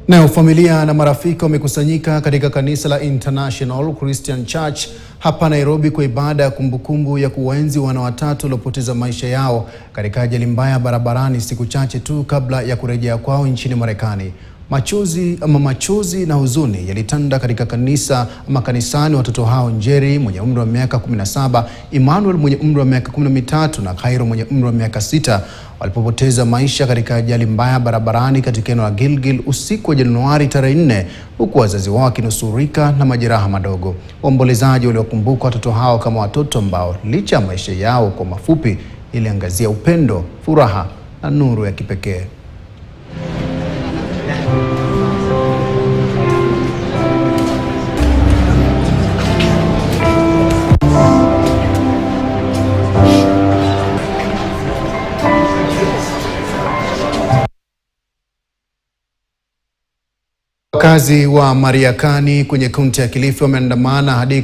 Na familia na marafiki wamekusanyika katika kanisa la International Christian Church hapa Nairobi kwa ibada ya kumbukumbu ya kuwaenzi wana watatu waliopoteza maisha yao katika ajali mbaya barabarani siku chache tu kabla ya kurejea kwao nchini Marekani. Machozi na huzuni yalitanda katika kanisani watoto hao: Njeri mwenye umri wa miaka 17, Emmanuel mwenye umri wa miaka 13 na Khairo mwenye umri wa miaka 6 walipopoteza maisha katika ajali mbaya barabarani katika eneo la Gilgil usiku wa Januari tarehe 4, huku wazazi wao wakinusurika na majeraha madogo. Waombolezaji waliokumbuka watoto hao kama watoto ambao licha ya maisha yao kwa mafupi iliangazia upendo, furaha na nuru ya kipekee. Wakazi wa Mariakani kwenye kaunti ya Kilifi wameandamana hadi